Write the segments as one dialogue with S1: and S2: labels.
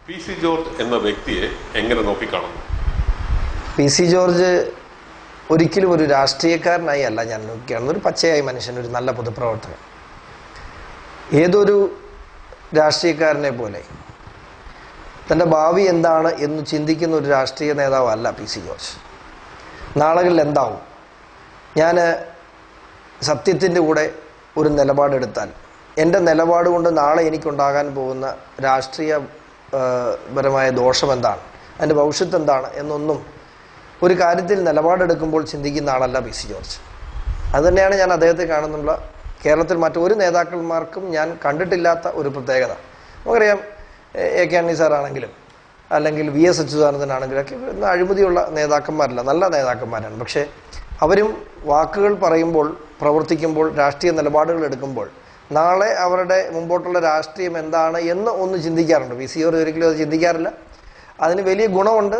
S1: P C George എന്ന വ്യക്തിയെ എങ്ങനെ നോക്കിക്കാണുന്നു?
S2: പി സി ജോർജ് ഒരിക്കലും ഒരു രാഷ്ട്രീയക്കാരനായി അല്ല ഞാൻ നോക്കിക്കാണുന്നത്. ഒരു പച്ചയായ മനുഷ്യൻ, ഒരു നല്ല പൊതുപ്രവർത്തകൻ. ഏതൊരു രാഷ്ട്രീയക്കാരനെ പോലെ തൻ്റെ ഭാവി എന്താണ് എന്ന് ചിന്തിക്കുന്ന ഒരു രാഷ്ട്രീയ നേതാവല്ല പി സി ജോർജ്. നാളുകളിൽ എന്താവും, ഞാൻ സത്യത്തിൻ്റെ കൂടെ ഒരു നിലപാടെടുത്താൽ എൻ്റെ നിലപാട് കൊണ്ട് നാളെ എനിക്കുണ്ടാകാൻ പോകുന്ന രാഷ്ട്രീയപരമായ ദോഷം എന്താണ്, അതിൻ്റെ ഭവിഷ്യത്ത് എന്താണ് എന്നൊന്നും ഒരു കാര്യത്തിൽ നിലപാടെടുക്കുമ്പോൾ ചിന്തിക്കുന്ന ആളല്ല പി സി ജോർജ്. അതുതന്നെയാണ് ഞാൻ അദ്ദേഹത്തെ കാണുന്നുള്ള കേരളത്തിൽ മറ്റൊരു നേതാക്കന്മാർക്കും ഞാൻ കണ്ടിട്ടില്ലാത്ത ഒരു പ്രത്യേകത. നമുക്കറിയാം, എ കെ ആന്റണി സാറാണെങ്കിലും അല്ലെങ്കിൽ വി എസ് അച്യുതാനന്ദനാണെങ്കിലും ഒക്കെ അഴിമതിയുള്ള നേതാക്കന്മാരല്ല, നല്ല നേതാക്കന്മാരാണ്. പക്ഷേ അവരും വാക്കുകൾ പറയുമ്പോൾ, പ്രവർത്തിക്കുമ്പോൾ, രാഷ്ട്രീയ നിലപാടുകൾ എടുക്കുമ്പോൾ നാളെ അവരുടെ മുമ്പോട്ടുള്ള രാഷ്ട്രീയം എന്താണ് എന്ന് ഒന്ന് ചിന്തിക്കാറുണ്ട്. പി സി ജോർജ് ഒരിക്കലും അത് ചിന്തിക്കാറില്ല. അതിന് വലിയ ഗുണമുണ്ട്,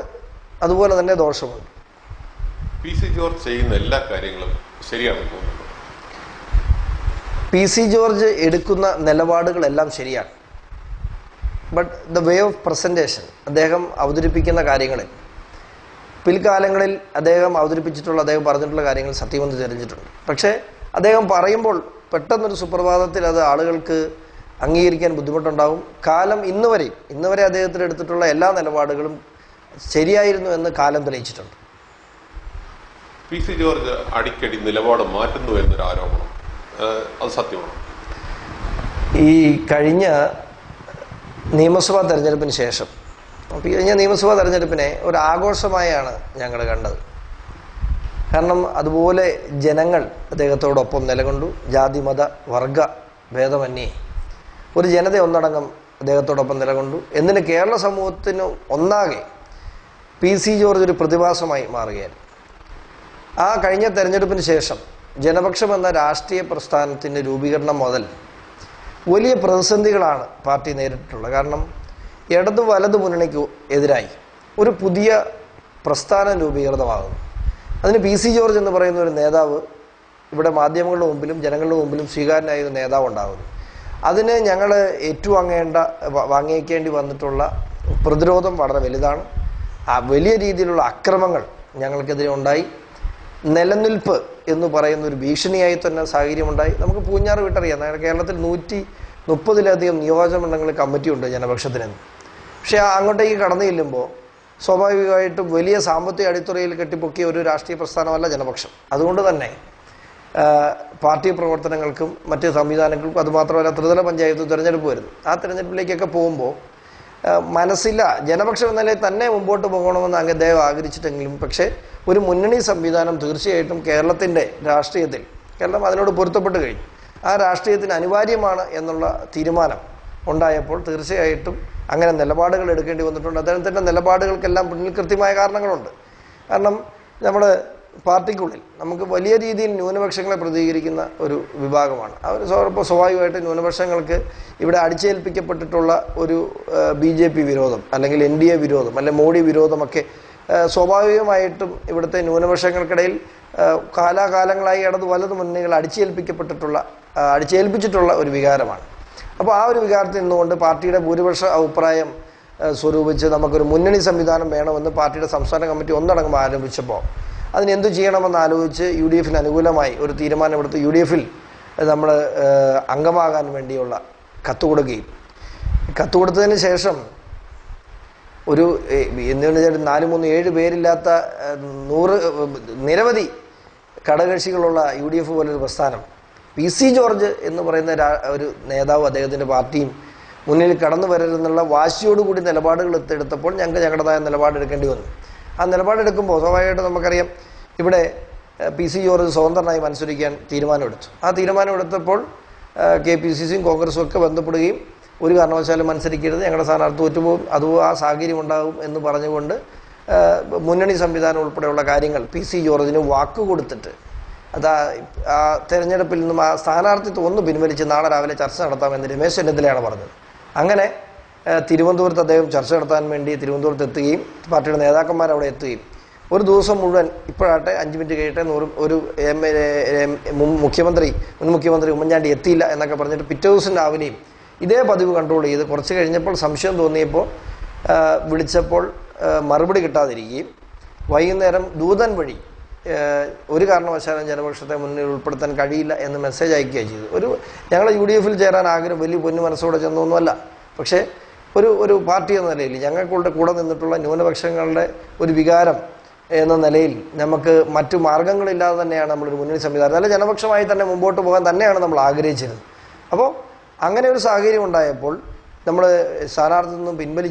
S2: അതുപോലെ തന്നെ ദോഷമുണ്ട്.
S1: പി സി ജോർജ് ചെയ്യുന്ന എല്ലാ കാര്യങ്ങളും ശരിയാണെന്ന് തോന്നുന്നു.
S2: പി സി ജോർജ് എടുക്കുന്ന നിലപാടുകളെല്ലാം ശരിയാണ്. But the way of presentation, അദ്ദേഹം അവതരിപ്പിക്കുന്ന കാര്യങ്ങളിൽ പിൽക്കാലങ്ങളിൽ അദ്ദേഹം പറഞ്ഞിട്ടുള്ള കാര്യങ്ങൾ സത്യമെന്ന് തെളിഞ്ഞിട്ടുണ്ട്. പക്ഷേ അദ്ദേഹം പറയുമ്പോൾ പെട്ടെന്നൊരു സുപ്രഭാതത്തിൽ അത് ആളുകൾക്ക് അംഗീകരിക്കാൻ ബുദ്ധിമുട്ടുണ്ടാകും. കാലം ഇന്ന് വരെ അദ്ദേഹത്തിന് എടുത്തിട്ടുള്ള എല്ലാ നിലപാടുകളും ശരിയായിരുന്നു എന്ന് കാലം തെളിയിച്ചിട്ടുണ്ട്.
S1: പി സി ജോർജ് അടിക്കടി നിലപാട് മാറ്റുന്നു എന്നൊരു ആരോപണം, അത് സത്യമാണ്?
S2: ഈ കഴിഞ്ഞ നിയമസഭാ തെരഞ്ഞെടുപ്പിന് ശേഷം, കഴിഞ്ഞ നിയമസഭാ തെരഞ്ഞെടുപ്പിനെ ഒരു ആഘോഷമായാണ് ഞങ്ങൾ കണ്ടത്. കാരണം അതുപോലെ ജനങ്ങൾ അദ്ദേഹത്തോടൊപ്പം നിലകൊണ്ടു. ജാതി മത വർഗ ഭേദമന്യേ ഒരു ജനത ഒന്നടങ്കം അദ്ദേഹത്തോടൊപ്പം നിലകൊണ്ടു. എന്തിന് കേരള സമൂഹത്തിന് ഒന്നാകെ പി സി ജോർജ് ഒരു പ്രതിഭാസമായി മാറുകയാണ്. ആ കഴിഞ്ഞ തെരഞ്ഞെടുപ്പിന് ശേഷം ജനപക്ഷം എന്ന രാഷ്ട്രീയ പ്രസ്ഥാനത്തിൻ്റെ രൂപീകരണം മുതൽ വലിയ പ്രതിസന്ധികളാണ് പാർട്ടി നേരിട്ടിട്ടുള്ളത്. കാരണം ഇടതു വലതു മുന്നണിക്ക് എതിരായി ഒരു പുതിയ പ്രസ്ഥാനം രൂപീകൃതമാകുന്നു. അതിന് പി സി ജോർജ് എന്ന് പറയുന്ന ഒരു നേതാവ് ഇവിടെ മാധ്യമങ്ങളുടെ മുമ്പിലും ജനങ്ങളുടെ മുമ്പിലും സ്വീകാര്യനായ ഒരു നേതാവ് ഉണ്ടാകുന്നു. അതിന് ഞങ്ങൾ വാങ്ങിയേക്കേണ്ടി വന്നിട്ടുള്ള പ്രതിരോധം വളരെ വലുതാണ്. ആ വലിയ രീതിയിലുള്ള അക്രമങ്ങൾ ഞങ്ങൾക്കെതിരെ ഉണ്ടായി. നിലനിൽപ്പ് എന്ന് പറയുന്ന ഒരു ഭീഷണിയായി തന്നെ സാഹചര്യമുണ്ടായി. നമുക്ക് പൂഞ്ഞാറ് വിട്ടറിയാം, കേരളത്തിൽ 130-ലധികം നിയോജകമണ്ഡലങ്ങളിൽ കമ്മിറ്റിയുണ്ട് ജനപക്ഷത്തിന്. പക്ഷേ അങ്ങോട്ടേക്ക് കടന്നു ചെല്ലുമ്പോൾ സ്വാഭാവികമായിട്ടും വലിയ സാമ്പത്തിക അടിത്തറയിൽ കെട്ടിപ്പൊക്കിയ ഒരു രാഷ്ട്രീയ പ്രസ്ഥാനമല്ല ജനപക്ഷം. അതുകൊണ്ട് തന്നെ പാർട്ടി പ്രവർത്തനങ്ങൾക്കും മറ്റ് സംവിധാനങ്ങൾക്കും, അതുമാത്രമല്ല ത്രിതല പഞ്ചായത്ത് തിരഞ്ഞെടുപ്പ് വരുന്നു. ആ തിരഞ്ഞെടുപ്പിലേക്കൊക്കെ പോകുമ്പോൾ മനസ്സില്ല, ജനപക്ഷം എന്ന നിലയിൽ തന്നെ മുമ്പോട്ട് പോകണമെന്ന് അദ്ദേഹം ആഗ്രഹിച്ചിട്ടെങ്കിലും പക്ഷേ ഒരു മുന്നണി സംവിധാനം തീർച്ചയായിട്ടും കേരളത്തിൻ്റെ രാഷ്ട്രീയത്തിൽ, കേരളം അതിനോട് പൊരുത്തപ്പെട്ട് കഴിഞ്ഞു, ആ രാഷ്ട്രീയത്തിന് അനിവാര്യമാണ് എന്നുള്ള തീരുമാനം ഉണ്ടായപ്പോൾ തീർച്ചയായിട്ടും അങ്ങനെ നിലപാടുകൾ എടുക്കേണ്ടി വന്നിട്ടുണ്ട്. അദ്ദേഹത്തിൻ്റെ നിലപാടുകൾക്കെല്ലാം പിന്നിൽ കൃത്യമായ കാരണങ്ങളുണ്ട്. കാരണം നമ്മുടെ പാർട്ടിക്കുള്ളിൽ നമുക്ക് വലിയ രീതിയിൽ ന്യൂനപക്ഷങ്ങളെ പ്രതികരിക്കുന്ന ഒരു വിഭാഗമാണ്. അവർ സ്വാഭാവികമായിട്ട് ന്യൂനപക്ഷങ്ങൾക്ക് ഇവിടെ അടിച്ചേൽപ്പിക്കപ്പെട്ടിട്ടുള്ള ഒരു BJP വിരോധം, അല്ലെങ്കിൽ NDA വിരോധം, അല്ലെങ്കിൽ മോഡി വിരോധമൊക്കെ സ്വാഭാവികമായിട്ടും ഇവിടുത്തെ ന്യൂനപക്ഷങ്ങൾക്കിടയിൽ കാലാകാലങ്ങളായി ഇടതു വലതു മുന്നണികൾ അടിച്ചേൽപ്പിച്ചിട്ടുള്ള ഒരു വികാരമാണ്. അപ്പോൾ ആ ഒരു വികാരത്തിൽ നിന്നുകൊണ്ട് പാർട്ടിയുടെ ഭൂരിപക്ഷ അഭിപ്രായം സ്വരൂപിച്ച് നമുക്കൊരു മുന്നണി സംവിധാനം വേണമെന്ന് പാർട്ടിയുടെ സംസ്ഥാന കമ്മിറ്റി ഒന്നടങ്കം ആരംഭിച്ചപ്പോൾ അതിനെന്തു ചെയ്യണമെന്ന് ആലോചിച്ച് UDF-ന് അനുകൂലമായി ഒരു തീരുമാനമെടുത്ത് UDF-ൽ നമ്മൾ അംഗമാകാൻ വേണ്ടിയുള്ള കത്ത് കൊടുക്കുകയും, കത്ത് കൊടുത്തതിന് ശേഷം ഒരു 4-3-7 പേരില്ലാത്ത നിരവധി ഘടകകക്ഷികളുള്ള UDF പോലൊരു പ്രസ്ഥാനം, പി സി ജോർജ് എന്ന് പറയുന്ന ഒരു നേതാവ് അദ്ദേഹത്തിൻ്റെ പാർട്ടിയും മുന്നിൽ കടന്നു വരരുതെന്നുള്ള വാശിയോടുകൂടി നിലപാടുകൾ എടുത്തപ്പോൾ ഞങ്ങളുടേതായ നിലപാടെടുക്കേണ്ടി വന്നു. ആ നിലപാടെടുക്കുമ്പോൾ സ്വാഭാവികമായിട്ട് നമുക്കറിയാം, ഇവിടെ പി സി ജോർജ് സ്വതന്ത്രനായി മത്സരിക്കാൻ തീരുമാനമെടുത്തു. ആ തീരുമാനമെടുത്തപ്പോൾ KPCC-യും കോൺഗ്രസും ഒക്കെ ബന്ധപ്പെടുകയും ഒരു കാരണവശാലും മത്സരിക്കരുത്, ഞങ്ങളുടെ സ്ഥാനാർത്ഥി തോറ്റുപോകും, ആ സാഹചര്യം ഉണ്ടാകും എന്ന് പറഞ്ഞുകൊണ്ട് മുന്നണി സംവിധാനം ഉൾപ്പെടെയുള്ള കാര്യങ്ങൾ പി സി ജോർജിന് വാക്കുകൊടുത്തിട്ട് ആ തെരഞ്ഞെടുപ്പിൽ നിന്നും ആ സ്ഥാനാർത്ഥിത്വം ഒന്ന് പിൻവലിച്ച് നാളെ രാവിലെ ചർച്ച നടത്താമെന്ന് രമേശ് ചെന്നിത്തലയാണ് പറഞ്ഞത്. അങ്ങനെ തിരുവനന്തപുരത്ത് അദ്ദേഹം ചർച്ച നടത്താൻ വേണ്ടി തിരുവനന്തപുരത്ത് എത്തുകയും പാർട്ടിയുടെ നേതാക്കന്മാർ അവിടെ എത്തുകയും ഒരു ദിവസം മുഴുവൻ, ഇപ്പോഴാട്ടെ 5 മിനിറ്റ് കഴിയട്ടെ, മുൻ മുഖ്യമന്ത്രി ഉമ്മൻചാണ്ടി എത്തിയില്ല എന്നൊക്കെ പറഞ്ഞിട്ട് പിറ്റേ ദിവസം രാവിലെയും ഇതേ പതിവ് കൺട്രോൾ ചെയ്ത് കുറച്ച് കഴിഞ്ഞപ്പോൾ സംശയം തോന്നിയപ്പോൾ വിളിച്ചപ്പോൾ മറുപടി കിട്ടാതിരിക്കുകയും വൈകുന്നേരം ദൂതൻ വഴി ഒരു കാരണവശാലും ജനപക്ഷത്തെ മുന്നിൽ ഉൾപ്പെടുത്താൻ കഴിയില്ല എന്ന് മെസ്സേജ് അയക്കുകയാണ് ചെയ്തത്. ഞങ്ങൾ UDF-ൽ ചേരാൻ ആഗ്രഹം വലിയ പൊന്നു മനസ്സോടെ ചെന്നൊന്നുമല്ല. പക്ഷേ ഒരു പാർട്ടി എന്ന നിലയിൽ ഞങ്ങളുടെ കൂടെ നിന്നിട്ടുള്ള ന്യൂനപക്ഷങ്ങളുടെ ഒരു വികാരം എന്ന നിലയിൽ നമുക്ക് മറ്റു മാർഗങ്ങളില്ലാതെ തന്നെയാണ് നമ്മളൊരു മുന്നണി സംവിധാനം നല്ല ജനപക്ഷമായി തന്നെ മുമ്പോട്ട് പോകാൻ തന്നെയാണ് നമ്മൾ ആഗ്രഹിച്ചിരുന്നത്. അപ്പോൾ അങ്ങനെ ഒരു സാഹചര്യം ഉണ്ടായപ്പോൾ നമ്മൾ സ്ഥാനാർത്ഥിയിൽ നിന്നും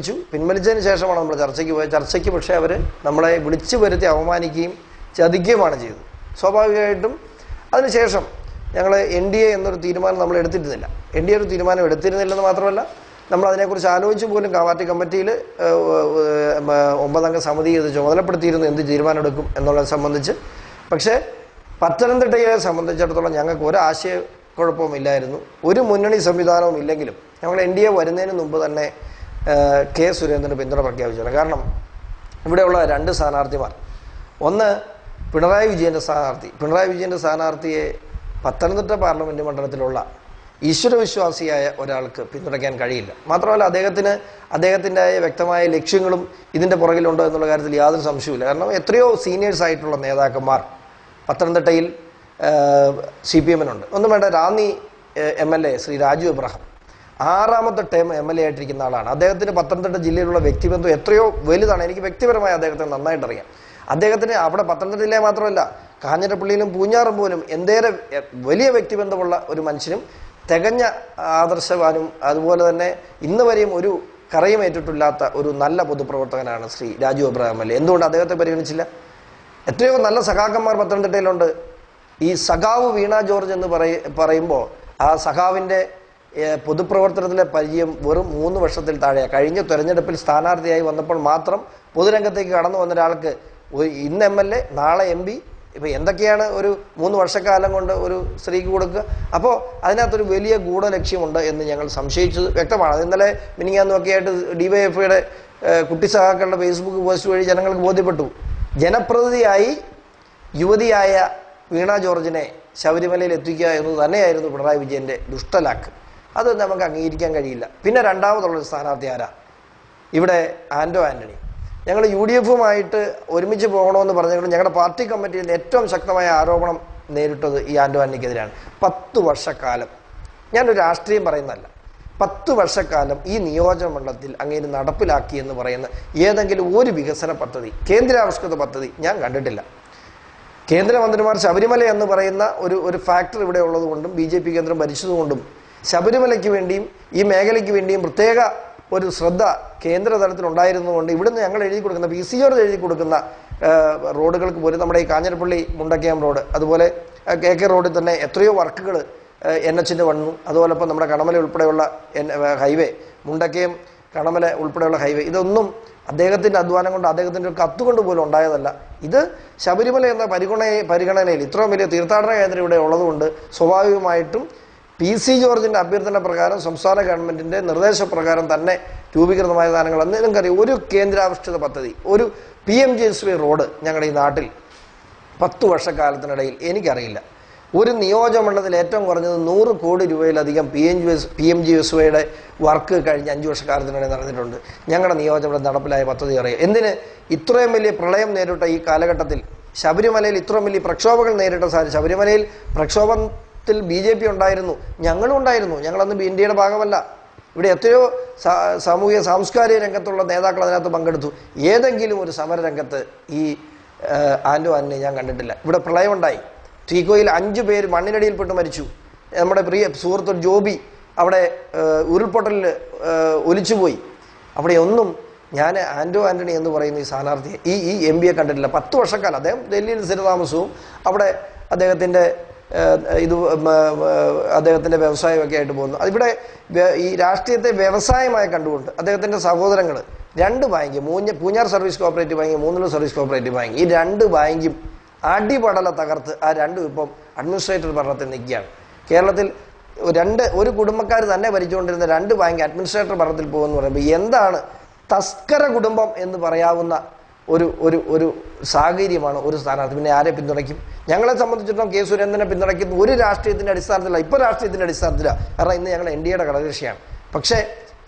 S2: പിൻവലിച്ചതിന് ശേഷമാണ് നമ്മൾ ചർച്ചയ്ക്ക് പോയത്. ചർച്ചയ്ക്ക് പക്ഷേ അവർ നമ്മളെ വിളിച്ചു വരുത്തി അവമാനിക്കുകയും ചതിക്കുകയുമാണ് ചെയ്തത്. സ്വാഭാവികമായിട്ടും അതിനുശേഷം ഞങ്ങൾ NDA എന്നൊരു തീരുമാനം നമ്മൾ എടുത്തിരുന്നില്ല. NDA ഒരു തീരുമാനം എടുത്തിരുന്നില്ലെന്ന് മാത്രമല്ല, നമ്മൾ അതിനെക്കുറിച്ച് ആലോചിച്ച് പോലും പാർട്ടി കമ്മിറ്റിയിൽ 9 അംഗ സമിതി ഇത് ചുമതലപ്പെടുത്തിയിരുന്നു എന്ത് തീരുമാനം എടുക്കും എന്നുള്ളത് സംബന്ധിച്ച്. പക്ഷേ പത്തനംതിട്ടയെ സംബന്ധിച്ചിടത്തോളം ഞങ്ങൾക്ക് ഒരു ആശയക്കുഴപ്പവുമില്ലായിരുന്നു. ഒരു മുന്നണി സംവിധാനവും ഇല്ലെങ്കിലും ഞങ്ങൾ NDA വരുന്നതിന് മുമ്പ് തന്നെ K. സുരേന്ദ്രന് പിന്തുണ പ്രഖ്യാപിച്ചാണ്. കാരണം ഇവിടെയുള്ള 2 സ്ഥാനാർത്ഥിമാർ, ഒന്ന് പിണറായി വിജയൻ്റെ സ്ഥാനാർത്ഥിയെ പത്തനംതിട്ട പാർലമെൻറ്റ് മണ്ഡലത്തിലുള്ള ഈശ്വരവിശ്വാസിയായ ഒരാൾക്ക് പിന്തുണയ്ക്കാൻ കഴിയില്ല. മാത്രമല്ല അദ്ദേഹത്തിൻ്റെ വ്യക്തമായ ലക്ഷ്യങ്ങളും ഇതിൻ്റെ പുറകിലുണ്ടോ എന്നുള്ള കാര്യത്തിൽ യാതൊരു സംശയവുമില്ല. കാരണം എത്രയോ സീനിയേഴ്സ് ആയിട്ടുള്ള നേതാക്കന്മാർ പത്തനംതിട്ടയിൽ CPM-നുണ്ട്. ഒന്നും വേണ്ട, റാന്നി MLA ശ്രീ രാജു എബ്രഹാം 6ാമത്തെ ടേം MLA ആയിട്ടിരിക്കുന്ന ആളാണ്. അദ്ദേഹത്തിന് പത്തനംതിട്ട ജില്ലയിലുള്ള വ്യക്തിബന്ധം എത്രയോ വലുതാണ്. എനിക്ക് വ്യക്തിപരമായി അദ്ദേഹത്തെ നന്നായിട്ട് അറിയാം. അദ്ദേഹത്തിന് അവിടെ പത്തനംതിട്ടയിലെ മാത്രമല്ല കാഞ്ഞിരപ്പള്ളിയിലും പൂഞ്ഞാറും പോലും എന്തേരം വലിയ വ്യക്തിബന്ധമുള്ള ഒരു മനുഷ്യനും തികഞ്ഞ ആദർശവാനും അതുപോലെ തന്നെ ഇന്ന് വരെയും ഒരു കറയുമേറ്റിട്ടില്ലാത്ത ഒരു നല്ല പൊതുപ്രവർത്തകനാണ് ശ്രീ രാജു എബ്രഹാം MLA. എന്തുകൊണ്ട് അദ്ദേഹത്തെ പരിഗണിച്ചില്ല? എത്രയോ നല്ല സഖാക്കന്മാർ പത്തനംതിട്ടയിലുണ്ട്. ഈ സഖാവ് വീണ ജോർജ് എന്ന് പറയുമ്പോൾ ആ സഖാവിൻ്റെ പൊതുപ്രവർത്തനത്തിലെ പരിചയം വെറും 3 വർഷത്തിൽ താഴെയാണ്. കഴിഞ്ഞ തെരഞ്ഞെടുപ്പിൽ സ്ഥാനാർത്ഥിയായി വന്നപ്പോൾ മാത്രം പൊതുരംഗത്തേക്ക് കടന്നു വന്ന ഒരാൾക്ക് ഇന്ന് MLA നാളെ MP, ഇപ്പം എന്തൊക്കെയാണ് ഒരു 3 വർഷക്കാലം കൊണ്ട് ഒരു സ്ത്രീക്ക് കൊടുക്കുക? അപ്പോൾ അതിനകത്തൊരു വലിയ ഗൂഢലക്ഷ്യമുണ്ട് എന്ന് ഞങ്ങൾ സംശയിച്ചത് വ്യക്തമാണ്. അത് ഇന്നലെ മിനിങ്ങാന്നൊക്കെ ആയിട്ട് DYFIയുടെ കുട്ടി സഖാക്കളുടെ ഫേസ്ബുക്ക് പോസ്റ്റ് വഴി ജനങ്ങൾക്ക് ബോധ്യപ്പെട്ടു. ജനപ്രതിനിധിയായി യുവതിയായ വീണ ജോർജിനെ ശബരിമലയിൽ എത്തിക്കുക എന്ന് തന്നെയായിരുന്നു പിണറായി വിജയൻ്റെ ദുഷ്ടലാക്ക്. അത് നമുക്ക് അംഗീകരിക്കാൻ കഴിയില്ല. പിന്നെ രണ്ടാമതുള്ളൊരു സ്ഥാനാർത്ഥി ആരാ? ഇവിടെ ആന്റണി. ഞങ്ങൾ UDF-ഉമായിട്ട് ഒരുമിച്ച് പോകണമെന്ന് പറഞ്ഞെങ്കിലും ഞങ്ങളുടെ പാർട്ടി കമ്മിറ്റിയിൽ ഏറ്റവും ശക്തമായ ആരോപണം നേരിട്ടത് ഈ ആന്റണിക്കെതിരാണ്. 10 വർഷക്കാലം, ഞാനൊരു രാഷ്ട്രീയം പറയുന്നതല്ല, 10 വർഷക്കാലം ഈ നിയോജകമണ്ഡലത്തിൽ അങ്ങേര് നടപ്പിലാക്കി എന്ന് പറയുന്ന ഏതെങ്കിലും ഒരു വികസന പദ്ധതി, കേന്ദ്രാവിഷ്കൃത പദ്ധതി ഞാൻ കണ്ടിട്ടില്ല. കേന്ദ്രമന്ത്രിമാർ ശബരിമല എന്ന് പറയുന്ന ഒരു ഫാക്ടർ ഇവിടെ ഉള്ളതുകൊണ്ടും BJP കേന്ദ്രം ഭരിച്ചതുകൊണ്ടും ശബരിമലയ്ക്ക് വേണ്ടിയും ഈ മേഖലയ്ക്ക് വേണ്ടിയും പ്രത്യേക ഒരു ശ്രദ്ധ കേന്ദ്ര തലത്തിൽ ഉണ്ടായിരുന്നതുകൊണ്ട് ഇവിടുന്ന് ഞങ്ങൾ എഴുതി കൊടുക്കുന്ന PC ജോർജ് എഴുതി കൊടുക്കുന്ന റോഡുകൾക്ക് പോലും നമ്മുടെ ഈ കാഞ്ഞിരപ്പള്ളി മുണ്ടക്കയം റോഡ്, അതുപോലെ KK റോഡിൽ തന്നെ എത്രയോ വർക്കുകൾ NH-ൻ്റെ വന്നു. അതുപോലെ ഇപ്പം നമ്മുടെ കണമല ഉൾപ്പെടെയുള്ള ഹൈവേ, മുണ്ടക്കയം കണമല ഉൾപ്പെടെയുള്ള ഹൈവേ, ഇതൊന്നും അദ്ദേഹത്തിൻ്റെ അധ്വാനം കൊണ്ട് അദ്ദേഹത്തിൻ്റെ ഒരു കത്തുകൊണ്ട് പോലും ഉണ്ടായതല്ല. ഇത് ശബരിമല എന്ന പരിഗണനയിൽ ഇത്രയും വലിയ തീർത്ഥാടന കേന്ദ്രം ഇവിടെ ഉള്ളതുകൊണ്ട് സ്വാഭാവികമായിട്ടും PC ജോർജിൻ്റെ അഭ്യർത്ഥന പ്രകാരം സംസ്ഥാന ഗവൺമെൻറ്റിൻ്റെ നിർദ്ദേശപ്രകാരം തന്നെ രൂപീകൃതമായ സാധനങ്ങൾ അന്ന് നിങ്ങൾക്കറിയാം. ഒരു കേന്ദ്രാവിഷ്കൃത പദ്ധതി, ഒരു PMGSY റോഡ് ഞങ്ങളുടെ ഈ നാട്ടിൽ 10 വർഷക്കാലത്തിനിടയിൽ എനിക്കറിയില്ല. ഒരു നിയോജകമണ്ഡലത്തിൽ ഏറ്റവും കുറഞ്ഞത് 100 കോടി രൂപയിലധികം PMGSYയുടെ വർക്ക് കഴിഞ്ഞ 5 വർഷക്കാലത്തിനിടെ നടന്നിട്ടുണ്ട്. ഞങ്ങളുടെ നിയോജകമണ്ഡലം നടപ്പിലായ പദ്ധതി അറിയാം. എന്തിന് ഇത്രയും വലിയ പ്രളയം നേരിട്ട ഈ കാലഘട്ടത്തിൽ ശബരിമലയിൽ ഇത്രയും വലിയ പ്രക്ഷോഭങ്ങൾ നേരിട്ട ശബരിമലയിൽ പ്രക്ഷോഭത്തിൽ BJP ഉണ്ടായിരുന്നു, ഞങ്ങളും ഉണ്ടായിരുന്നു. ഞങ്ങളന്ന് ഇന്ത്യയുടെ ഭാഗമല്ല. ഇവിടെ എത്രയോ സാമൂഹിക സാംസ്കാരിക രംഗത്തുള്ള നേതാക്കൾ അതിനകത്ത് പങ്കെടുത്തു. ഏതെങ്കിലും ഒരു സമരരംഗത്ത് ഈ ആന്റണിയെ ഞാൻ കണ്ടിട്ടില്ല. ഇവിടെ പ്രളയമുണ്ടായി, തീക്കോയിൽ 5 പേര് മണ്ണിനടിയിൽപ്പെട്ട് മരിച്ചു. നമ്മുടെ പ്രിയ സുഹൃത്ത് ജോബി അവിടെ ഉരുൾപൊട്ടലിൽ ഒലിച്ചുപോയി. അവിടെ ഒന്നും ഞാൻ ആന്റണി എന്ന് പറയുന്ന ഈ സ്ഥാനാർത്ഥിയെ ഈ MP-യെ കണ്ടിട്ടില്ല. 10 വർഷക്കാലം അദ്ദേഹം ഡൽഹിയിൽ സ്ഥിരതാമസവും അവിടെ അദ്ദേഹത്തിൻ്റെ വ്യവസായമൊക്കെ ആയിട്ട് പോകുന്നു. അതിവിടെ ഈ രാഷ്ട്രീയത്തെ വ്യവസായമായി കണ്ടുകൊണ്ട് അദ്ദേഹത്തിൻ്റെ സഹോദരങ്ങൾ 2 bank, Poonjar service cooperative bank, Munnoor service cooperative bank, ഈ 2 ബാങ്കും അടിപടല തകർത്ത് ആ 2 ഇപ്പം അഡ്മിനിസ്ട്രേറ്റർ ഭരണത്തിൽ നിൽക്കുകയാണ്. കേരളത്തിൽ ഒരു കുടുംബക്കാർ തന്നെ ഭരിച്ചുകൊണ്ടിരുന്ന 2 ബാങ്ക് അഡ്മിനിസ്ട്രേറ്റർ ഭരണത്തിൽ പോകുമെന്ന് പറയുമ്പോൾ എന്താണ് തസ്കര കുടുംബം എന്ന് പറയാവുന്ന ഒരു സാഹചര്യമാണ് ഒരു സ്ഥാനാർത്ഥി. പിന്നെ ആരെ പിന്തുണയ്ക്കും? ഞങ്ങളെ സംബന്ധിച്ചിടത്തോളം K. സുരേന്ദ്രനെ പിന്തുണയ്ക്കുന്ന ഒരു രാഷ്ട്രീയത്തിൻ്റെ അടിസ്ഥാനത്തിലല്ല, ഇപ്പോൾ രാഷ്ട്രീയത്തിൻ്റെ അടിസ്ഥാനത്തിലാണ്. കാരണം ഇന്ന് ഞങ്ങൾ NDAയുടെ ഘടകകക്ഷിയാണ്. പക്ഷേ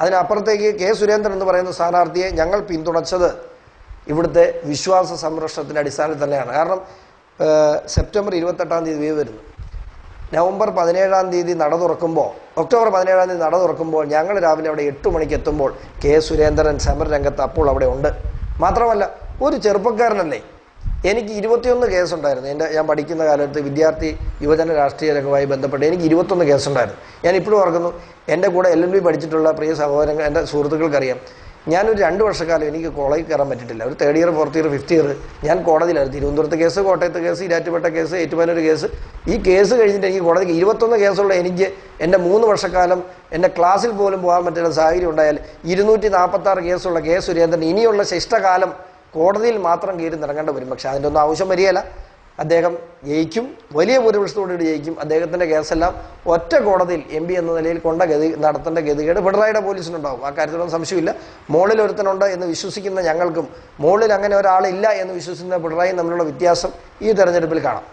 S2: അതിനപ്പുറത്തേക്ക് കെ സുരേന്ദ്രൻ എന്ന് പറയുന്ന സ്ഥാനാർത്ഥിയെ ഞങ്ങൾ പിന്തുണച്ചത് ഇവിടുത്തെ വിശ്വാസ സംരക്ഷണത്തിൻ്റെ അടിസ്ഥാനത്തിൽ തന്നെയാണ്. കാരണം സെപ്റ്റംബർ 28-ാം തീയതി വരുന്നു, നവംബർ 17-ാം തീയതി നട തുറക്കുമ്പോൾ, ഒക്ടോബർ 17-ാം തീയതി നട തുറക്കുമ്പോൾ ഞങ്ങൾ രാവിലെ അവിടെ 8 മണിക്ക് എത്തുമ്പോൾ കെ സുരേന്ദ്രൻ സമരരംഗത്ത് അപ്പോൾ അവിടെ ഉണ്ട്. മാത്രമല്ല ഒരു ചെറുപ്പക്കാരനല്ലേ. എനിക്ക് 21 കേസുണ്ടായിരുന്നു. ഞാൻ പഠിക്കുന്ന കാലത്ത് വിദ്യാർത്ഥി യുവജന രാഷ്ട്രീയ രംഗവുമായി ബന്ധപ്പെട്ട് എനിക്ക് 21 കേസുണ്ടായിരുന്നു. ഞാൻ ഇപ്പോഴും ഓർക്കുന്നു, എൻ്റെ കൂടെ LLB പഠിച്ചിട്ടുള്ള പ്രിയ സഹോദരങ്ങൾ, എൻ്റെ സുഹൃത്തുക്കൾക്കറിയാം, ഞാനൊരു 2 വർഷക്കാലം എനിക്ക് കോളേജിൽ കയറാൻ പറ്റിയിട്ടില്ല. ഒരു 3rd year 4th year 5th year ഞാൻ കോടതിയിലായിരുന്നു. തിരുവനന്തപുരത്ത് കേസ്, കോട്ടയത്ത് case, Erattupetta case, Ettumanoor case. ഈ കേസ് കഴിഞ്ഞിട്ട് എനിക്ക് കോടതിക്ക് 21 കേസുള്ള എനിക്ക് എൻ്റെ 3 വർഷക്കാലം എൻ്റെ ക്ലാസ്സിൽ പോലും പോകാൻ പറ്റുന്ന സാഹചര്യം ഉണ്ടായാൽ 246 കേസുള്ള കെ സുരേന്ദ്രൻ ഇനിയുള്ള ശിഷ്ടകാലം കോടതിയിൽ മാത്രം കയറി നിറങ്ങേണ്ടി വരും. പക്ഷെ അതിൻ്റെ ഒന്നും ആവശ്യം വരികയില്ല. അദ്ദേഹം ജയിക്കും, വലിയ ഭൂരിപക്ഷത്തോടുകൂടി ജയിക്കും. അദ്ദേഹത്തിൻ്റെ കേസെല്ലാം ഒറ്റ കോടതിയിൽ MP എന്ന നിലയിൽ നടത്തേണ്ട ഗതികേട് പിണറായിയുടെ പോലീസിനുണ്ടാവും. ആ കാര്യത്തിലൊന്നും സംശയമില്ല. മോളിൽ ഒരുത്തനുണ്ട് എന്ന് വിശ്വസിക്കുന്ന ഞങ്ങൾക്കും മോളിൽ അങ്ങനെ ഒരാളില്ല എന്ന് വിശ്വസിക്കുന്ന പിണറായിയും തമ്മിലുള്ള വ്യത്യാസം ഈ തെരഞ്ഞെടുപ്പിൽ കാണാം.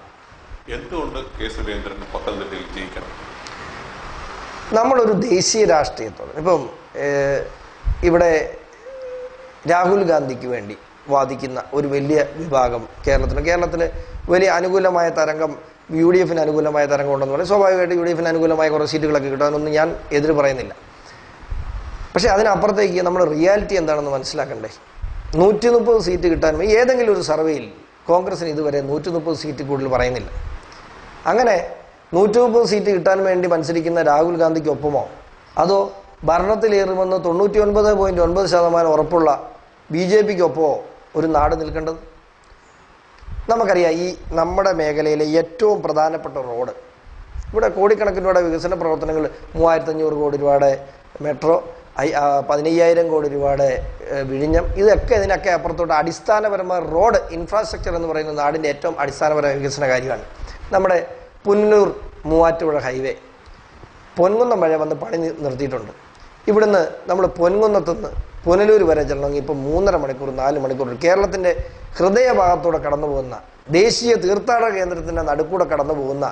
S1: എന്തുകൊണ്ട് കെ സുരേന്ദ്രൻ പത്തനംതിട്ടയിൽ ജയിക്കണം?
S2: നമ്മളൊരു ദേശീയ രാഷ്ട്രീയത്തോടെ ഇപ്പം ഇവിടെ രാഹുൽ ഗാന്ധിക്ക് വേണ്ടി വാദിക്കുന്ന ഒരു വലിയ വിഭാഗം കേരളത്തിന് വലിയ അനുകൂലമായ തരംഗം, UDF അനുകൂലമായ തരംഗം ഉണ്ടെന്ന് പറയും. സ്വാഭാവികമായിട്ട് UDF അനുകൂലമായ കുറേ സീറ്റുകളൊക്കെ കിട്ടാനൊന്നും ഞാൻ എതിര് പറയുന്നില്ല. പക്ഷെ അതിനപ്പുറത്തേക്ക് നമ്മൾ റിയാലിറ്റി എന്താണെന്ന് മനസ്സിലാക്കണ്ടേ. 130 സീറ്റ് കിട്ടാൻ ഏതെങ്കിലും ഒരു സർവേയിൽ കോൺഗ്രസിന് ഇതുവരെ 130 സീറ്റ് കൂടുതൽ പറയുന്നില്ല. അങ്ങനെ 130 സീറ്റ് കിട്ടാൻ വേണ്ടി മത്സരിക്കുന്ന രാഹുൽ ഗാന്ധിക്കൊപ്പമോ അതോ ഭരണത്തിലേറുമെന്ന് 99.9% ഉറപ്പുള്ള BJPക്കൊപ്പമോ ഒരു നാട് നിൽക്കേണ്ടത്? നമുക്കറിയാം, ഈ നമ്മുടെ മേഖലയിലെ ഏറ്റവും പ്രധാനപ്പെട്ട റോഡ്, ഇവിടെ കോടിക്കണക്കിന് രൂപയുടെ വികസന പ്രവർത്തനങ്ങൾ, 3500 കോടി രൂപയുടെ മെട്രോ, 15,000 കോടി രൂപയുടെ വിഴിഞ്ഞം, ഇതിനൊക്കെ അപ്പുറത്തോട്ട് അടിസ്ഥാനപരമായ റോഡ് ഇൻഫ്രാസ്ട്രക്ചർ എന്ന് പറയുന്ന നാടിൻ്റെ ഏറ്റവും അടിസ്ഥാനപരമായ വികസന കാര്യമാണ്. നമ്മുടെ പുനലൂർ മൂവാറ്റുപുഴ ഹൈവേ പൊൻകുന്നം വരെ വന്ന് പണി നിർത്തിയിട്ടുണ്ട്. ഇവിടുന്ന് നമ്മൾ പൊൻകുന്നത്തുനിന്ന് പുനലൂർ വരെ ചെല്ലണമെങ്കിൽ ഇപ്പോൾ 3.5 മണിക്കൂർ 4 മണിക്കൂർ കേരളത്തിൻ്റെ ഹൃദയഭാഗത്തൂടെ കടന്നു പോകുന്ന, ദേശീയ തീർത്ഥാടന കേന്ദ്രത്തിൻ്റെ നടുക്കൂടെ കടന്നു പോകുന്ന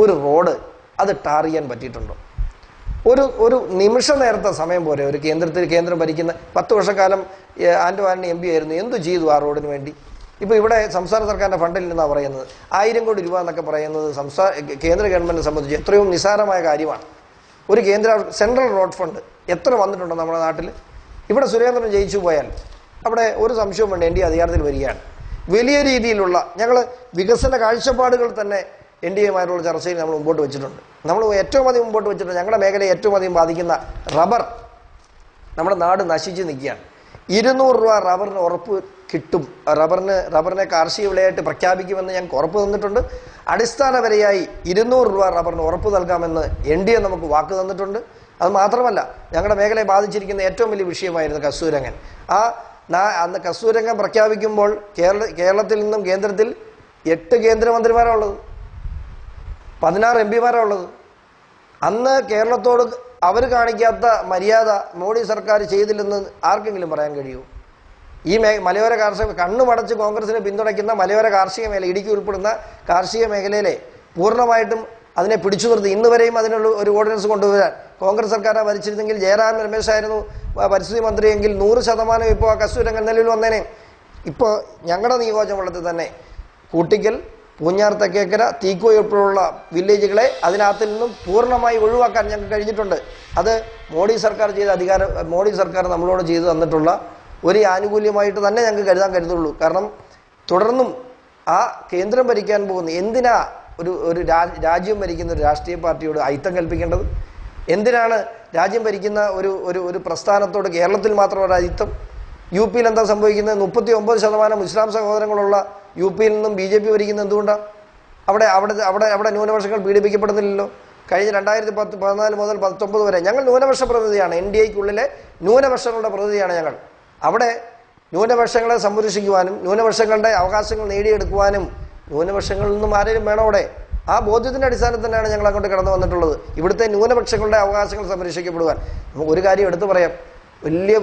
S2: ഒരു റോഡ് അത് ടാർ ചെയ്യാൻ പറ്റിയിട്ടുണ്ടോ? ഒരു നിമിഷ നേരത്തെ സമയം പോരെ ഒരു കേന്ദ്രം ഭരിക്കുന്ന 10 വർഷക്കാലം ആൻഡ്വാനി MP ആയിരുന്നു. എന്തു ചെയ്തു ആ റോഡിന് വേണ്ടി? ഇപ്പോൾ ഇവിടെ സംസ്ഥാന സർക്കാരിൻ്റെ ഫണ്ടിൽ നിന്നാണ് പറയുന്നത് 1000 കോടി രൂപ എന്നൊക്കെ പറയുന്നത് കേന്ദ്ര ഗവൺമെൻറ്റിനെ സംബന്ധിച്ച് എത്രയോ നിസ്സാരമായ കാര്യമാണ്. ഒരു സെൻട്രൽ റോഡ് ഫണ്ട് എത്ര വന്നിട്ടുണ്ടോ നമ്മുടെ നാട്ടിൽ? ഇവിടെ സുരേന്ദ്രൻ ജയിച്ചു പോയാൽ അവിടെ ഒരു സംശയവും വേണ്ട, NDA അധികാരത്തിൽ വരികയാണ്. വലിയ രീതിയിലുള്ള ഞങ്ങൾ വികസന കാഴ്ചപ്പാടുകൾ തന്നെ NDAയുമായിട്ടുള്ള ചർച്ചയിൽ നമ്മൾ മുമ്പോട്ട് വെച്ചിട്ടുണ്ട്. നമ്മൾ ഏറ്റവും അധികം മുമ്പോട്ട് വെച്ചിട്ടുണ്ട് ഞങ്ങളുടെ മേഖലയെ ഏറ്റവും അധികം ബാധിക്കുന്ന റബ്ബർ. നമ്മുടെ നാട് നശിച്ച് നിൽക്കുകയാണ്. 200 രൂപ റബ്ബറിന് ഉറപ്പ് കിട്ടും. റബ്ബറിനെ കാർഷിക വിളയായിട്ട് പ്രഖ്യാപിക്കുമെന്ന് ഞങ്ങൾക്ക് ഉറപ്പ് തന്നിട്ടുണ്ട്. അടിസ്ഥാന വിലയായി 200 രൂപ റബ്ബറിന് ഉറപ്പ് നൽകാമെന്ന് NDA നമുക്ക് വാക്ക് തന്നിട്ടുണ്ട്. അത് മാത്രമല്ല, ഞങ്ങളുടെ മേഖലയെ ബാധിച്ചിരിക്കുന്ന ഏറ്റവും വലിയ വിഷയമായിരുന്നു കസ്തൂരംഗൻ. അന്ന് കസ്തൂരംഗൻ പ്രഖ്യാപിക്കുമ്പോൾ കേരളത്തിൽ നിന്നും കേന്ദ്രത്തിൽ 8 കേന്ദ്രമന്ത്രിമാരാണ് ഉള്ളത്, 16 MP-മാരാണ് ഉള്ളത്. അന്ന് കേരളത്തോട് അവർ കാണിക്കാത്ത മര്യാദ മോഡി സർക്കാർ ചെയ്തില്ലെന്ന് ആർക്കെങ്കിലും പറയാൻ കഴിയുമോ? ഈ മലയോര കാർഷിക കണ്ണുമടച്ച് കോൺഗ്രസിനെ പിന്തുണയ്ക്കുന്ന മലയോര കാർഷിക മേഖല, ഇടുക്കി ഉൾപ്പെടുന്ന കാർഷിക മേഖലയിലെ പൂർണ്ണമായിട്ടും അതിനെ പിടിച്ചു നിർത്തി ഇന്ന് വരെയും അതിനുള്ള ഒരു ഓർഡിനൻസ് കൊണ്ടുവരാൻ കോൺഗ്രസ് സർക്കാർ ഭരിച്ചിരുന്നെങ്കിൽ, ജയറാം രമേശായിരുന്നു പരിസ്ഥിതി മന്ത്രിയെങ്കിൽ 100% ഇപ്പോൾ ആ കസ്തൂരംഗൻ നിലവിൽ വന്നേനെ. ഇപ്പോൾ ഞങ്ങളുടെ നിയോജകമണ്ഡലത്തിൽ തന്നെ കൂട്ടിക്കൽ, പൂഞ്ഞാർ, തെക്കേക്കര, തീക്കോയ് ഉൾപ്പെടെയുള്ള വില്ലേജുകളെ അതിനകത്തിൽ നിന്നും പൂർണ്ണമായി ഒഴിവാക്കാൻ ഞങ്ങൾക്ക് കഴിഞ്ഞിട്ടുണ്ട്. അത് മോഡി സർക്കാർ നമ്മളോട് ചെയ്തു തന്നിട്ടുള്ള ഒരു ആനുകൂല്യമായിട്ട് തന്നെ ഞങ്ങൾക്ക് കരുതുള്ളൂ. കാരണം തുടർന്നും ആ കേന്ദ്രം ഭരിക്കാൻ പോകുന്ന എന്തിനാ ഒരു രാജ്യം ഭരിക്കുന്ന ഒരു രാഷ്ട്രീയ പാർട്ടിയോട് അയിത്തം കൽപ്പിക്കേണ്ടത്? എന്തിനാണ് രാജ്യം ഭരിക്കുന്ന ഒരു പ്രസ്ഥാനത്തോട് കേരളത്തിൽ മാത്രം ഒരു അയിത്തം? UP-യിൽ എന്താ സംഭവിക്കുന്നത്? 39% മുസ്ലിം സഹോദരങ്ങളുള്ള UP-യിൽ നിന്നും BJP ഭരിക്കുന്നത് എന്തുകൊണ്ടാണ്? അവിടെ ന്യൂനപക്ഷങ്ങൾ പീഡിപ്പിക്കപ്പെടുന്നില്ലല്ലോ. കഴിഞ്ഞ 2014 മുതൽ 19 വരെ ഞങ്ങൾ ന്യൂനപക്ഷ പ്രതിനിധിയാണ്. NDAയ്ക്കുള്ളിലെ ന്യൂനപക്ഷങ്ങളുടെ പ്രതിനിധിയാണ് ഞങ്ങൾ. അവിടെ ന്യൂനപക്ഷങ്ങളെ സംരക്ഷിക്കുവാനും ന്യൂനപക്ഷങ്ങളുടെ അവകാശങ്ങൾ നേടിയെടുക്കുവാനും ന്യൂനപക്ഷങ്ങളിൽ നിന്നും ആരെങ്കിലും വേണം അവിടെ. ആ ബോധ്യത്തിൻ്റെ അടിസ്ഥാനത്തിൽ തന്നെയാണ് ഞങ്ങൾ അങ്ങോട്ട് കടന്നു വന്നിട്ടുള്ളത്. ഇവിടുത്തെ ന്യൂനപക്ഷങ്ങളുടെ അവകാശങ്ങൾ സംരക്ഷിക്കപ്പെടുവാൻ നമുക്ക് ഒരു കാര്യം എടുത്തു പറയാം.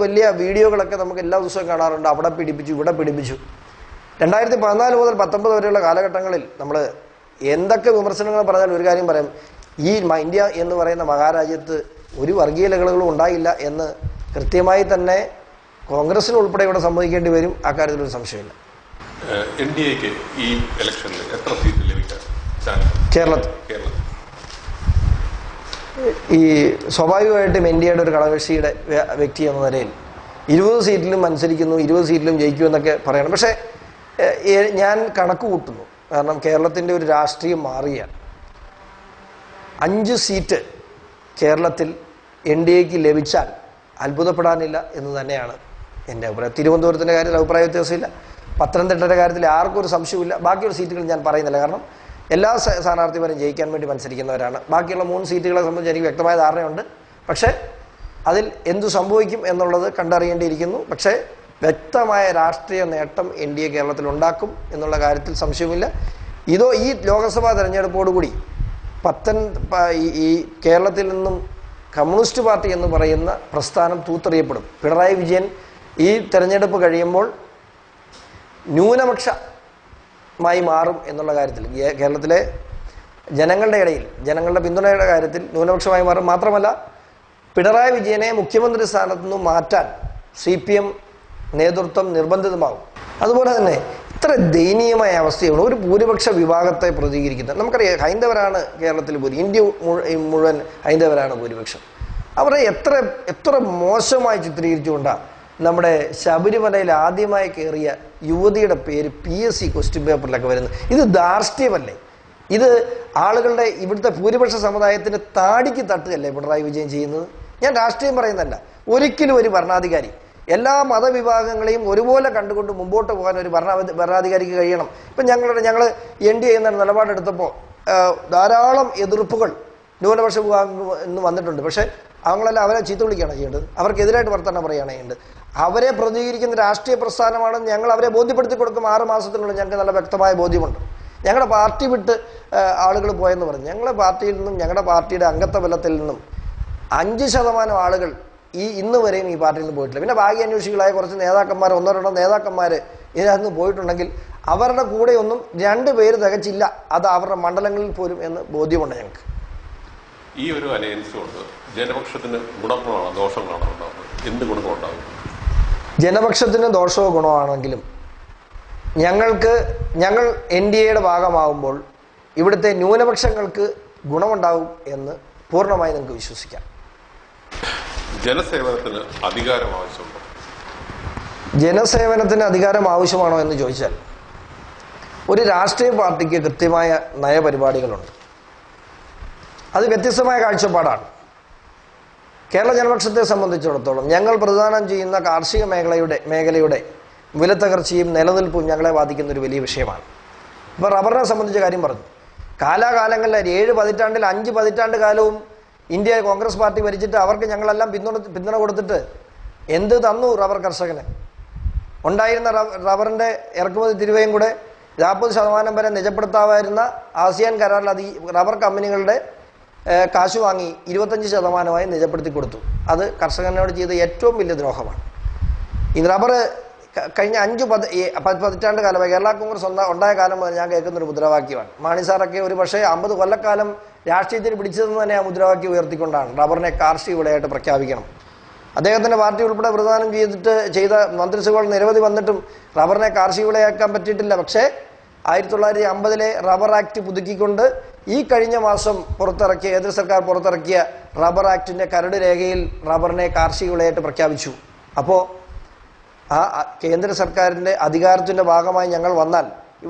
S2: വലിയ വീഡിയോകളൊക്കെ നമുക്ക് എല്ലാ ദിവസവും കാണാറുണ്ട്. അവിടെ പീഡിപ്പിച്ചു, ഇവിടെ പീഡിപ്പിച്ചു. 2014 മുതൽ 19 വരെയുള്ള കാലഘട്ടങ്ങളിൽ നമ്മൾ എന്തൊക്കെ വിമർശനങ്ങൾ പറഞ്ഞാലും ഒരു കാര്യം പറയാം, ഈ ഇന്ത്യ എന്ന് പറയുന്ന മഹാരാജ്യത്ത് ഒരു വർഗീയ ലഹളകളും ഉണ്ടായില്ല എന്ന് കൃത്യമായി തന്നെ കോൺഗ്രസിന് ഉൾപ്പെടെ ഇവിടെ സംഭവിക്കേണ്ടി വരും. അക്കാര്യത്തിലൊരു സംശയമില്ല.
S1: NDAക്ക് ഈ ഇലക്ഷനിൽ എത്ര സീറ്റ് ലഭിക്കാൻ ചാൻസ്
S2: കേരളത്തിൽ? ഈ സ്വാഭാവികമായിട്ടും NDAയുടെ ഒരു ഘടകകക്ഷിയുടെ വ്യക്തി എന്ന നിലയിൽ 20 സീറ്റിലും മത്സരിക്കുന്നു, 20 സീറ്റിലും ജയിക്കുമെന്നൊക്കെ പറയണം. പക്ഷേ ഞാൻ കണക്ക് കൂട്ടുന്നു. കാരണം കേരളത്തിൻ്റെ ഒരു രാഷ്ട്രീയം മാറുകയാണ്. 5 സീറ്റ് കേരളത്തിൽ NDAക്ക് ലഭിച്ചാൽ അത്ഭുതപ്പെടാനില്ല എന്ന് തന്നെയാണ് എൻ്റെ അഭിപ്രായം. തിരുവനന്തപുരത്തിൻ്റെ കാര്യത്തിൽ അഭിപ്രായ വ്യത്യാസമില്ല. പത്തനംതിട്ടയുടെ കാര്യത്തിൽ ആർക്കും ഒരു സംശയമില്ല. ബാക്കിയുള്ള സീറ്റുകൾ ഞാൻ പറയുന്നില്ല. കാരണം എല്ലാ സ്ഥാനാർത്ഥിമാരും ജയിക്കാൻ വേണ്ടി മത്സരിക്കുന്നവരാണ്. ബാക്കിയുള്ള 3 സീറ്റുകളെ സംബന്ധിച്ച് എനിക്ക് വ്യക്തമായ ധാരണയുണ്ട്. പക്ഷേ അതിൽ എന്തു സംഭവിക്കും എന്നുള്ളത് കണ്ടറിയേണ്ടിയിരിക്കുന്നു. പക്ഷേ വ്യക്തമായ രാഷ്ട്രീയ നേട്ടം NDA കേരളത്തിൽ ഉണ്ടാക്കും എന്നുള്ള കാര്യത്തിൽ സംശയമില്ല. ഈ ലോക്സഭാ തെരഞ്ഞെടുപ്പോടുകൂടി ഈ കേരളത്തിൽ നിന്നും കമ്മ്യൂണിസ്റ്റ് പാർട്ടി എന്ന് പറയുന്ന പ്രസ്ഥാനം തൂത്തെറിയപ്പെടും. പിണറായി വിജയൻ ഈ തെരഞ്ഞെടുപ്പ് കഴിയുമ്പോൾ ന്യൂനപക്ഷമായി മാറും എന്നുള്ള കാര്യത്തിൽ കേരളത്തിലെ ജനങ്ങളുടെ ഇടയിൽ ജനങ്ങളുടെ പിന്തുണയുടെ കാര്യത്തിൽ ന്യൂനപക്ഷമായി മാറും. മാത്രമല്ല പിണറായി വിജയനെ മുഖ്യമന്ത്രി സ്ഥാനത്തു നിന്നും മാറ്റാൻ CPM നേതൃത്വം നിർബന്ധിതമാകും. അതുപോലെ തന്നെ ഇത്ര ദയനീയമായ അവസ്ഥയാണ് ഒരു ഭൂരിപക്ഷ വിഭാഗത്തെ പ്രതികരിക്കുന്നത്. നമുക്കറിയാം, ഹൈന്ദവരാണ് കേരളത്തിൽ ഇന്ത്യ മുഴുവൻ ഹൈന്ദവരാണ് ഭൂരിപക്ഷം. അവരെ എത്ര മോശമായി ചിത്രീകരിച്ചുകൊണ്ടാണ് നമ്മുടെ ശബരിമലയിൽ ആദ്യമായി കയറിയ യുവതിയുടെ പേര് PSC ക്വസ്റ്റ്യൻ പേപ്പറിലൊക്കെ വരുന്നത്. ഇത് ധാർഷ്ട്യമല്ലേ? ഇത് ആളുകളുടെ ഇവിടുത്തെ ഭൂരിപക്ഷ സമുദായത്തിന് താടിക്ക് തട്ടുകയല്ലേ പിണറായി വിജയൻ ചെയ്യുന്നത്? ഞാൻ രാഷ്ട്രീയം പറയുന്നതല്ല. ഒരിക്കലും ഒരു ഭരണാധികാരി എല്ലാ മതവിഭാഗങ്ങളെയും ഒരുപോലെ കണ്ടുകൊണ്ട് മുമ്പോട്ട് പോകാൻ ഒരു ഭരണാധികാരിക്ക് കഴിയണം. ഇപ്പം ഞങ്ങൾ NDA എന്ന നിലപാടെടുത്തപ്പോൾ ധാരാളം എതിർപ്പുകൾ ന്യൂനപക്ഷ വിഭാഗങ്ങൾ ഇന്ന് വന്നിട്ടുണ്ട്. പക്ഷേ അവങ്ങളെല്ലാം അവരെ ചീത്ത വിളിക്കുകയാണ് ചെയ്യേണ്ടത്. അവർക്കെതിരായിട്ട് വർത്തമാനം പറയുകയാണ് ചെയ്യേണ്ടത്. അവരെ പ്രതികരിക്കുന്ന രാഷ്ട്രീയ പ്രസ്ഥാനമാണെന്ന് ഞങ്ങൾ അവരെ ബോധ്യപ്പെടുത്തി കൊടുക്കും. 6 മാസത്തിനുള്ളിൽ ഞങ്ങൾക്ക് നല്ല വ്യക്തമായ ബോധ്യമുണ്ട്. ഞങ്ങളുടെ പാർട്ടി വിട്ട് ആളുകൾ പോയെന്ന് പറഞ്ഞു. ഞങ്ങളുടെ പാർട്ടിയിൽ നിന്നും ഞങ്ങളുടെ പാർട്ടിയുടെ അംഗത്വ ബലത്തിൽ നിന്നും 5% ആളുകൾ ഇന്ന് വരെയും ഈ പാർട്ടിയിൽ നിന്ന് പോയിട്ടില്ല. പിന്നെ ഭാഗ്യാന്വേഷികളായ കുറച്ച് നേതാക്കന്മാർ, 1-2 നേതാക്കന്മാർ ഇതിനകത്ത് പോയിട്ടുണ്ടെങ്കിൽ അവരുടെ കൂടെയൊന്നും 2 പേര് തികച്ചില്ല. അത് അവരുടെ മണ്ഡലങ്ങളിൽ പോലും എന്ന് ബോധ്യമുണ്ട് ഞങ്ങൾക്ക്.
S1: ഈ ഒരു അലയൻസ് കൊണ്ട് ജനപക്ഷത്തിന് ഗുണങ്ങളാണോ ദോഷങ്ങളാണോ ഉണ്ടാകുന്നത്? എന്ത് ഗുണങ്ങളുണ്ടാകും?
S2: ജനപക്ഷത്തിന് ദോഷമോ ഗുണമാണെങ്കിലും ഞങ്ങൾ NDAയുടെ ഭാഗമാകുമ്പോൾ ഇവിടുത്തെ ന്യൂനപക്ഷങ്ങൾക്ക് ഗുണമുണ്ടാകും എന്ന് പൂർണ്ണമായി നിങ്ങൾക്ക് വിശ്വസിക്കാം.
S1: ജനസേവനത്തിന് അധികാരം ആവശ്യമുണ്ടോ?
S2: ജനസേവനത്തിന് അധികാരം ആവശ്യമാണോ എന്ന് ചോദിച്ചാൽ ഒരു രാഷ്ട്രീയ പാർട്ടിക്ക് കൃത്യമായ നയപരിപാടികളുണ്ട്. അത് വ്യത്യസ്തമായ കാഴ്ചപ്പാടാണ്. കേരള ജനപക്ഷത്തെ സംബന്ധിച്ചിടത്തോളം ഞങ്ങൾ പ്രദാനം ചെയ്യുന്ന കാർഷിക മേഖലയുടെ വിലത്തകർച്ചയും നിലനിൽപ്പും ഞങ്ങളെ ബാധിക്കുന്ന ഒരു വലിയ വിഷയമാണ്. ഇപ്പോൾ റബ്ബറിനെ സംബന്ധിച്ച കാര്യം പറഞ്ഞു. കാലാകാലങ്ങളിൽ 7 പതിറ്റാണ്ടിൽ 5 പതിറ്റാണ്ട് കാലവും ഇന്ത്യ കോൺഗ്രസ് പാർട്ടി ഭരിച്ചിട്ട് അവർക്ക് ഞങ്ങളെല്ലാം പിന്തുണ കൊടുത്തിട്ട് എന്ത് തന്നു? റബ്ബർ കർഷകന് ഉണ്ടായിരുന്ന റബ്ബറിൻ്റെ ഇറക്കുമതി തിരുവയും കൂടെ 40% വരെ നിജപ്പെടുത്താമായിരുന്ന ആസിയാൻ കരാറിൽ അത് റബ്ബർ കമ്പനികളുടെ കാശ് വാങ്ങി 25% നിജപ്പെടുത്തി കൊടുത്തു. അത് കർഷകനോട് ചെയ്ത ഏറ്റവും വലിയ ദ്രോഹമാണ്. ഈ റബ്ബർ കഴിഞ്ഞ 5 പതിറ്റാണ്ട് കാലമായി കേരള കോൺഗ്രസ് ഉണ്ടായ കാലം മുതൽ ഞാൻ കേൾക്കുന്നൊരു മുദ്രാവാക്യമാണ്. മാണി സാറൊക്കെ ഒരു പക്ഷേ 50 കൊല്ലക്കാലം രാഷ്ട്രീയത്തിന് പിടിച്ചതെന്ന് തന്നെ ആ മുദ്രാവാക്യം ഉയർത്തിക്കൊണ്ടാണ് റബ്ബറിനെ കാർഷിക വിളയായിട്ട് പ്രഖ്യാപിക്കണം. അദ്ദേഹത്തിൻ്റെ പാർട്ടി ഉൾപ്പെടെ പ്രദാനം ചെയ്ത മന്ത്രിസഭകൾ നിരവധി വന്നിട്ടും റബ്ബറിനെ കാർഷിക വിളയാക്കാൻ പറ്റിയിട്ടില്ല. പക്ഷേ 1950 റബ്ബർ ആക്ട് പുതുക്കിക്കൊണ്ട് ഈ കഴിഞ്ഞ മാസം കേന്ദ്ര സർക്കാർ പുറത്തിറക്കിയ റബ്ബർ ആക്ടിൻ്റെ കരട് രേഖയിൽ റബ്ബറിനെ കാർഷിക വിളയായിട്ട് പ്രഖ്യാപിച്ചു. അപ്പോൾ ആ കേന്ദ്ര സർക്കാരിൻ്റെ അധികാരത്തിൻ്റെ ഭാഗമായി ഞങ്ങൾ വന്നാൽ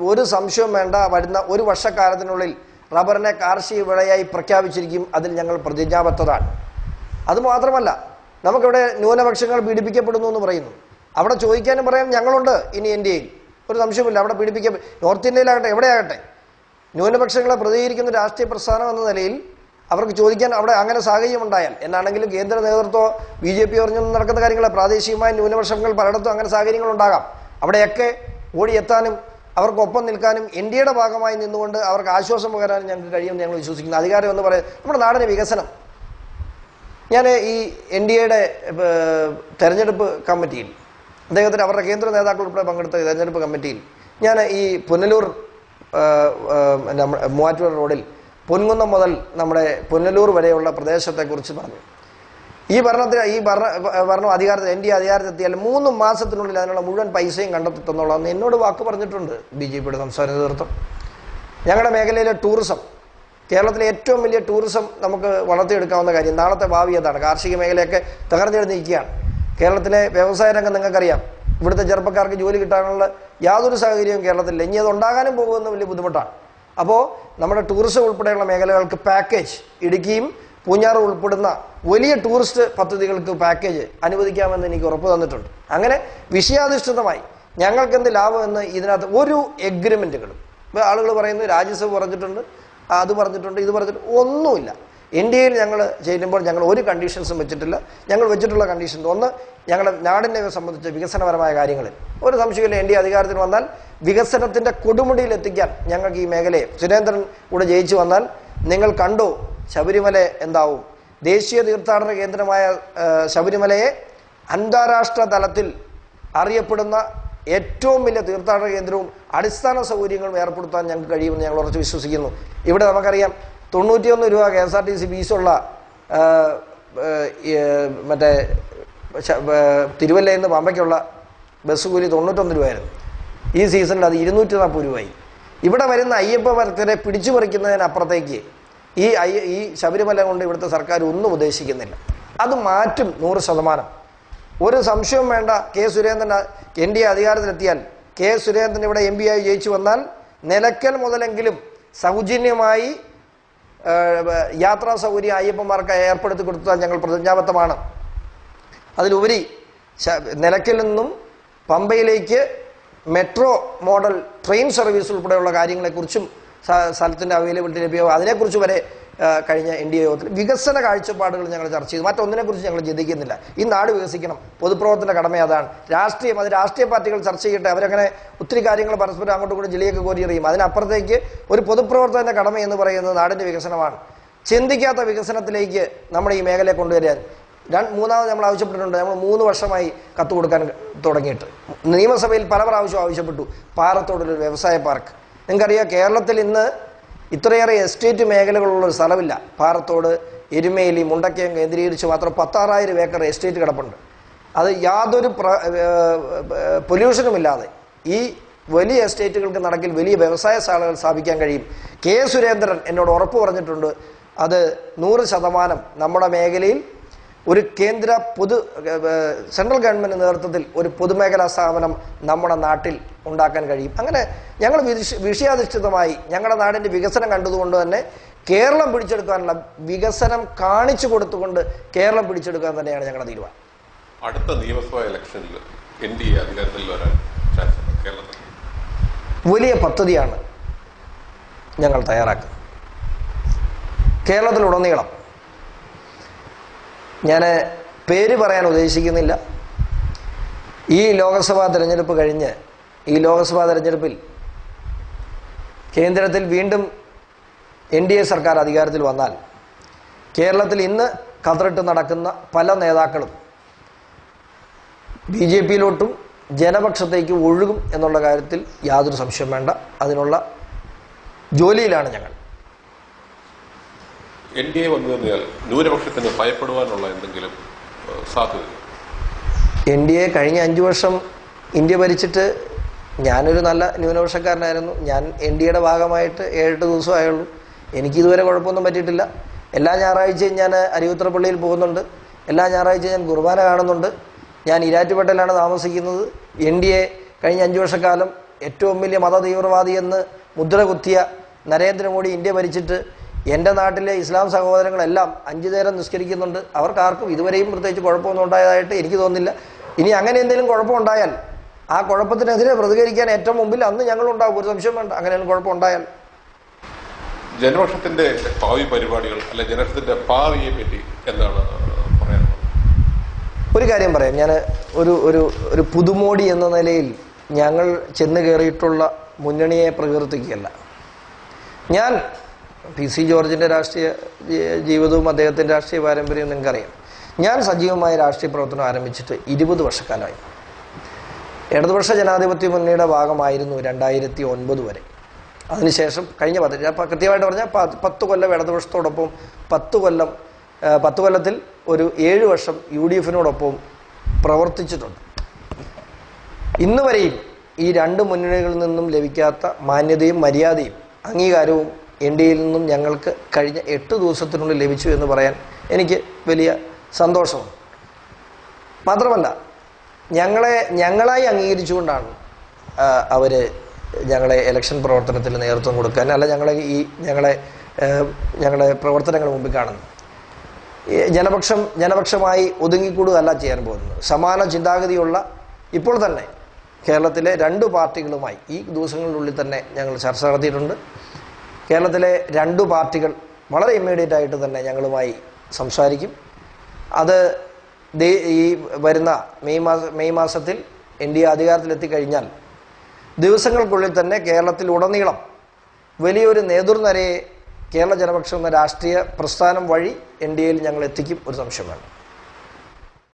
S2: ഒരു സംശയവും വേണ്ട, വരുന്ന 1 വർഷക്കാലത്തിനുള്ളിൽ റബ്ബറിനെ കാർഷിക വിളയായി പ്രഖ്യാപിച്ചിരിക്കും. അതിൽ ഞങ്ങൾ പ്രതിജ്ഞാബദ്ധരാണ്. അതുമാത്രമല്ല, നമുക്കിവിടെ ന്യൂനപക്ഷങ്ങൾ പീഡിപ്പിക്കപ്പെടുന്നു എന്ന് പറയുന്നു. അവിടെ ചോദിക്കാനും പറയാൻ ഞങ്ങളുണ്ട്. ഇനി NDAയിൽ ഒരു സംശയമില്ല. അവിടെ നോർത്ത് ഇന്ത്യയിലാകട്ടെ എവിടെയാകട്ടെ ന്യൂനപക്ഷങ്ങളെ പ്രതികരിക്കുന്ന രാഷ്ട്രീയ പ്രസ്ഥാനം എന്ന നിലയിൽ അവർക്ക് ചോദിക്കാൻ അവിടെ അങ്ങനെ സാഹചര്യം ഉണ്ടായാൽ എന്നാണെങ്കിലും കേന്ദ്ര നേതൃത്വം BJP പറഞ്ഞൊന്നും നടക്കുന്ന കാര്യങ്ങൾ പ്രാദേശികമായ ന്യൂനപക്ഷങ്ങൾ പലയിടത്തും അങ്ങനെ സാഹചര്യങ്ങളുണ്ടാകാം. അവിടെയൊക്കെ ഓടിയെത്താനും അവർക്കൊപ്പം നിൽക്കാനും NDAയുടെ ഭാഗമായി നിന്നുകൊണ്ട് അവർക്ക് ആശ്വാസം പകരാനും ഞങ്ങൾക്ക് കഴിയുമെന്ന് ഞങ്ങൾ വിശ്വസിക്കുന്നു. അധികാരം എന്ന് പറയുന്നത് നമ്മുടെ നാടിൻ്റെ വികസനം. ഞാൻ ഈ NDAയുടെ തെരഞ്ഞെടുപ്പ് കമ്മിറ്റിയിൽ അദ്ദേഹത്തിന് അവരുടെ കേന്ദ്ര നേതാക്കൾ ഉൾപ്പെടെ പങ്കെടുത്ത തെരഞ്ഞെടുപ്പ് കമ്മിറ്റിയിൽ ഞാൻ ഈ പുനലൂർ മൂവാറ്റുപുഴ റോഡിൽ പൊൻകുന്നം മുതൽ നമ്മുടെ പുനലൂർ വരെയുള്ള പ്രദേശത്തെക്കുറിച്ച് പറഞ്ഞു. ഈ ഭരണം അധികാരത്തിൽ NDA അധികാരത്തിലെത്തിയാൽ 3 മാസത്തിനുള്ളിൽ അതിനുള്ള മുഴുവൻ പൈസയും കണ്ടെത്തുന്നുള്ളതെന്ന് എന്നോട് വാക്ക് പറഞ്ഞിട്ടുണ്ട് BJPയുടെ സംസ്ഥാന നേതൃത്വം. ഞങ്ങളുടെ മേഖലയിലെ ടൂറിസം, കേരളത്തിലെ ഏറ്റവും വലിയ ടൂറിസം നമുക്ക് വളർത്തിയെടുക്കാവുന്ന കാര്യം. നാളത്തെ ഭാവി അതാണ്. കാർഷിക മേഖലയൊക്കെ തകർന്നെഴുന്നിരിക്കുകയാണ്. കേരളത്തിലെ വ്യവസായ രംഗം നിങ്ങൾക്കറിയാം. ഇവിടുത്തെ ചെറുപ്പക്കാർക്ക് ജോലി കിട്ടാനുള്ള യാതൊരു സാഹചര്യവും കേരളത്തിലില്ല. ഇനി അത് ഉണ്ടാകാനും പോകുന്ന വലിയ ബുദ്ധിമുട്ടാണ്. അപ്പോൾ നമ്മുടെ ടൂറിസം ഉൾപ്പെടെയുള്ള മേഖലകൾക്ക് പാക്കേജ്, ഇടുക്കിയും പൂഞ്ഞാറും ഉൾപ്പെടുന്ന വലിയ ടൂറിസ്റ്റ് പദ്ധതികൾക്ക് പാക്കേജ് അനുവദിക്കാമെന്ന് എനിക്ക് ഉറപ്പ് തന്നിട്ടുണ്ട്. അങ്ങനെ വിഷയാധിഷ്ഠിതമായി ഞങ്ങൾക്കെന്ത് ലാഭമെന്ന് ഇതിനകത്ത് ഒരു എഗ്രിമെൻറ്റുകളും, ആളുകൾ പറയുന്നത് രാജ്യസഭ പറഞ്ഞിട്ടുണ്ട്, അത് പറഞ്ഞിട്ടുണ്ട്, ഇത് പറഞ്ഞിട്ടുണ്ട്, ഒന്നുമില്ല. ഇന്ത്യയിൽ ഞങ്ങൾ ചെയ്യുമ്പോൾ ഞങ്ങൾ ഒരു കണ്ടീഷൻസും വെച്ചിട്ടില്ല. ഞങ്ങൾ വെച്ചിട്ടുള്ള കണ്ടീഷൻ ഒന്ന്, ഞങ്ങളുടെ നാടിനെ സംബന്ധിച്ച് വികസനപരമായ കാര്യങ്ങളിൽ ഒരു സംശയമില്ല. NDA അധികാരത്തിൽ വന്നാൽ വികസനത്തിൻ്റെ കൊടുമുടിയിൽ എത്തിക്കാൻ ഞങ്ങൾക്ക് ഈ മേഖലയെ, സുരേന്ദ്രൻ കൂടെ ജയിച്ചു വന്നാൽ നിങ്ങൾ കണ്ടോ ശബരിമല എന്താവും. ദേശീയ തീർത്ഥാടന കേന്ദ്രമായ ശബരിമലയെ അന്താരാഷ്ട്ര തലത്തിൽ അറിയപ്പെടുന്ന ഏറ്റവും വലിയ തീർത്ഥാടന കേന്ദ്രവും അടിസ്ഥാന സൗകര്യങ്ങളും ഏർപ്പെടുത്താൻ ഞങ്ങൾക്ക് കഴിയുമെന്ന് ഞങ്ങൾ ഉറച്ചു വിശ്വസിക്കുന്നു. ഇവിടെ നമുക്കറിയാം 91 രൂപ KSRTC ഫീസുള്ള മറ്റേ തിരുവല്ലയിൽ നിന്ന് പമ്പയ്ക്കുള്ള ബസ് കൂലി 91 രൂപയായിരുന്നു. ഈ സീസണിൽ അത് 240 രൂപയായി. ഇവിടെ വരുന്ന അയ്യപ്പ ഭക്തരെ പിടിച്ചു പറിക്കുന്നതിനപ്പുറത്തേക്ക് ഈ ശബരിമല കൊണ്ട് ഇവിടുത്തെ സർക്കാർ ഒന്നും ഉദ്ദേശിക്കുന്നില്ല. അത് മാറ്റും 100%. ഒരു സംശയവും വേണ്ട. സുരേന്ദ്രൻ NDA അധികാരത്തിലെത്തിയാൽ സുരേന്ദ്രൻ ഇവിടെ MP ആയി ജയിച്ചു വന്നാൽ നിലയ്ക്കൽ മുതലെങ്കിലും സൗജന്യമായി യാത്രാ സൗകര്യം അയ്യപ്പന്മാർക്ക് ഏർപ്പെടുത്തി കൊടുത്താൽ ഞങ്ങൾ പ്രതിജ്ഞാബദ്ധമാണ്. അതിലുപരി നിലയ്ക്കൽ നിന്നും പമ്പയിലേക്ക് മെട്രോ മോഡൽ ട്രെയിൻ സർവീസ് ഉൾപ്പെടെയുള്ള കാര്യങ്ങളെക്കുറിച്ചും സ്ഥലത്തിൻ്റെ അവൈലബിലിറ്റി ലഭ്യമാകും, അതിനെക്കുറിച്ച് വരെ കഴിഞ്ഞ NDA യോഗത്തിൽ വികസന കാഴ്ചപ്പാടുകൾ ഞങ്ങൾ ചർച്ച ചെയ്തു. മറ്റൊന്നിനെക്കുറിച്ച് ഞങ്ങൾ ചിന്തിക്കുന്നില്ല. ഈ നാട് വികസിക്കണം, പൊതുപ്രവർത്തന കടമ അതാണ്. രാഷ്ട്രീയം, അത് രാഷ്ട്രീയ പാർട്ടികൾ ചർച്ച ചെയ്യട്ടെ. അവരങ്ങനെ ഒത്തിരി കാര്യങ്ങൾ പരസ്പരം അങ്ങോട്ടും ഇങ്ങോട്ടും ജില്ലയൊക്കെ കോരിയെറിയും. അതിനപ്പുറത്തേക്ക് ഒരു പൊതുപ്രവർത്തന കടമ എന്ന് പറയുന്നത് നാടിൻ്റെ വികസനമാണ്. ചിന്തിക്കാത്ത വികസനത്തിലേക്ക് നമ്മുടെ ഈ മേഖലയെ കൊണ്ടുവരാൻ മൂന്നാമത് നമ്മൾ ആവശ്യപ്പെട്ടിട്ടുണ്ട്. നമ്മൾ 3 വർഷമായി കത്ത് കൊടുക്കാൻ തുടങ്ങിയിട്ട് നിയമസഭയിൽ പല പ്രാവശ്യം ആവശ്യപ്പെട്ടു. പാറത്തോടൊരു വ്യവസായ പാർക്ക്. നിങ്ങൾക്കറിയാം, കേരളത്തിൽ ഇന്ന് ഇത്രയേറെ എസ്റ്റേറ്റ് മേഖലകളുള്ളൊരു സ്ഥലമില്ല. പാറത്തോട്, എരുമേലി, മുണ്ടക്കയം കേന്ദ്രീകരിച്ച് മാത്രം 16,000 ഏക്കർ എസ്റ്റേറ്റ് കിടപ്പുണ്ട്. അത് യാതൊരു പൊല്യൂഷനുമില്ലാതെ ഈ വലിയ എസ്റ്റേറ്റുകൾക്ക് നടക്കിൽ വലിയ വ്യവസായ ശാലകൾ സ്ഥാപിക്കാൻ കഴിയും. സുരേന്ദ്രൻ എന്നോട് ഉറപ്പ് പറഞ്ഞിട്ടുണ്ട്. അത് 100% നമ്മുടെ മേഖലയിൽ ഒരു കേന്ദ്ര സെൻട്രൽ ഗവൺമെൻറ് നേതൃത്വത്തിൽ ഒരു പൊതുമേഖലാ സ്ഥാപനം നമ്മുടെ നാട്ടിൽ ഉണ്ടാക്കാൻ കഴിയും. അങ്ങനെ ഞങ്ങൾ വിഷയാധിഷ്ഠിതമായി ഞങ്ങളുടെ നാടിൻ്റെ വികസനം കണ്ടതുകൊണ്ട് തന്നെ കേരളം പിടിച്ചെടുക്കാനുള്ള വികസനം കാണിച്ചു കൊടുത്തുകൊണ്ട് കേരളം പിടിച്ചെടുക്കാൻ തന്നെയാണ് ഞങ്ങളുടെ തീരുമാനം.
S1: അടുത്ത നിയമസഭാ ഇലക്ഷനിൽ NDA അധികാരത്തിൽ വരാൻ ചാൻസ് ഉണ്ട് കേരളത്തിൽ?
S2: വലിയ പദ്ധതിയാണ് ഞങ്ങൾ തയ്യാറാക്കുന്നത്. കേരളത്തിലുടനീളം ഞാൻ പേര് പറയാൻ ഉദ്ദേശിക്കുന്നില്ല. ഈ ലോക്സഭാ തെരഞ്ഞെടുപ്പ് കഴിഞ്ഞ് ഈ ലോക്സഭാ തെരഞ്ഞെടുപ്പിൽ കേന്ദ്രത്തിൽ വീണ്ടും NDA സർക്കാർ അധികാരത്തിൽ വന്നാൽ കേരളത്തിൽ ഇന്ന് കതറിട്ട് നടക്കുന്ന പല നേതാക്കളും BJPയിലോട്ടും ജനപക്ഷത്തേക്ക് ഒഴുകും എന്നുള്ള കാര്യത്തിൽ യാതൊരു സംശയം വേണ്ട. അതിനുള്ള ജോലിയിലാണ് ഞങ്ങൾ.
S1: NDA വന്നു കഴിഞ്ഞാൽ ന്യൂനപക്ഷത്തിന് ഭയപ്പെടുവാനുള്ള എന്തെങ്കിലും സാധ്യത?
S2: NDA കഴിഞ്ഞ 5 വർഷം ഇന്ത്യ ഭരിച്ചിട്ട് ഞാനൊരു നല്ല ന്യൂനപക്ഷക്കാരനായിരുന്നു. ഞാൻ NDAയുടെ ഭാഗമായിട്ട് 7-8 ദിവസമായുള്ളൂ. എനിക്കിതുവരെ കുഴപ്പമൊന്നും പറ്റിയിട്ടില്ല. എല്ലാ ഞായറാഴ്ചയും ഞാൻ അരിയുത്ര പള്ളിയിൽ പോകുന്നുണ്ട്. എല്ലാ ഞായറാഴ്ചയും ഞാൻ കുർബാന കാണുന്നുണ്ട്. ഞാൻ ഇരാറ്റുപേട്ടയിലാണ് താമസിക്കുന്നത്. NDA കഴിഞ്ഞ 5 വർഷക്കാലം ഏറ്റവും വലിയ മതതീവ്രവാദി എന്ന് മുദ്ര കുത്തിയ നരേന്ദ്രമോദി ഇന്ത്യ ഭരിച്ചിട്ട് എൻ്റെ നാട്ടിലെ ഇസ്ലാം സഹോദരങ്ങളെല്ലാം 5 നേരം നിസ്കരിക്കുന്നുണ്ട്. അവർക്കാർക്കും ഇതുവരെയും പ്രത്യേകിച്ച് കുഴപ്പമൊന്നും ഉണ്ടായതായിട്ട് എനിക്ക് തോന്നുന്നില്ല. ഇനി അങ്ങനെ എന്തെങ്കിലും കുഴപ്പമുണ്ടായാൽ ആ കുഴപ്പത്തിനെതിരെ പ്രതികരിക്കാൻ ഏറ്റവും മുമ്പിൽ അന്ന് ഞങ്ങളുണ്ടാവും, ഒരു സംശയം വേണ്ട. അങ്ങനെയൊന്നും കുഴപ്പമുണ്ടായാൽ
S1: ജനപക്ഷത്തിന്റെ ഭാവി പരിപാടികൾ അല്ലെ ജനപക്ഷത്തിന്റെ ഭാവിയെ പറ്റി എന്താണ് പറയാനുള്ളത്?
S2: ഒരു കാര്യം പറയാം. ഞാൻ ഒരു പുതുമോടി എന്ന നിലയിൽ ഞങ്ങൾ ചെന്ന് കയറിയിട്ടുള്ള മുന്നണിയെ പ്രകീർത്തിക്കുകയല്ല. ഞാൻ PC ജോർജിൻ്റെ രാഷ്ട്രീയ ജീവിതവും അദ്ദേഹത്തിൻ്റെ രാഷ്ട്രീയ പാരമ്പര്യവും നിങ്ങൾക്കറിയാം. ഞാൻ സജീവമായ രാഷ്ട്രീയ പ്രവർത്തനം ആരംഭിച്ചിട്ട് 20 വർഷക്കാലമായി. ഇടതുപക്ഷ ജനാധിപത്യ മുന്നണിയുടെ ഭാഗമായിരുന്നു 2009 വരെ. അതിനുശേഷം കഴിഞ്ഞ കൃത്യമായിട്ട് പറഞ്ഞാൽ 10 കൊല്ലം ഇടതുപക്ഷത്തോടൊപ്പം 10 കൊല്ലത്തിൽ ഒരു 7 വർഷം UDF-നോടൊപ്പം പ്രവർത്തിച്ചിട്ടുണ്ട്. ഇന്ന് വരെയും ഈ 2 മുന്നണികളിൽ നിന്നും ലഭിക്കാത്ത മാന്യതയും മര്യാദയും അംഗീകാരവും NDAയിൽ നിന്നും ഞങ്ങൾക്ക് കഴിഞ്ഞ 8 ദിവസത്തിനുള്ളിൽ ലഭിച്ചു എന്ന് പറയാൻ എനിക്ക് വലിയ സന്തോഷമുണ്ട്. മാത്രമല്ല ഞങ്ങളായി അംഗീകരിച്ചുകൊണ്ടാണ് അവർ ഞങ്ങളെ ഇലക്ഷൻ പ്രവർത്തനത്തിൽ നേതൃത്വം കൊടുക്കാൻ അല്ല ഞങ്ങളെ പ്രവർത്തനങ്ങൾ മുമ്പിൽ കാണുന്നത്. ജനപക്ഷമായി ഒതുങ്ങിക്കൂടുകയല്ല ചെയ്യാൻ പോകുന്നത്. സമാന ചിന്താഗതിയുള്ള ഇപ്പോൾ തന്നെ കേരളത്തിലെ 2 പാർട്ടികളുമായി ഈ ദിവസങ്ങളിലുള്ളിൽ തന്നെ ഞങ്ങൾ ചർച്ച നടത്തിയിട്ടുണ്ട്. കേരളത്തിലെ 2 പാർട്ടികൾ വളരെ ഇമ്മീഡിയറ്റ് ആയിട്ട് തന്നെ ഞങ്ങളുമായി സംസാരിക്കും. അത് ഈ വരുന്ന മെയ് മാസത്തിൽ NDA അധികാരത്തിലെത്തിക്കഴിഞ്ഞാൽ ദിവസങ്ങൾക്കുള്ളിൽ തന്നെ കേരളത്തിലുടനീളം വലിയൊരു നേതൃനിരയെ കേരള ജനപക്ഷം എന്ന രാഷ്ട്രീയ പ്രസ്ഥാനം വഴി NDAയിൽ ഞങ്ങൾ എത്തിക്കും, ഒരു സംശയം വേണം.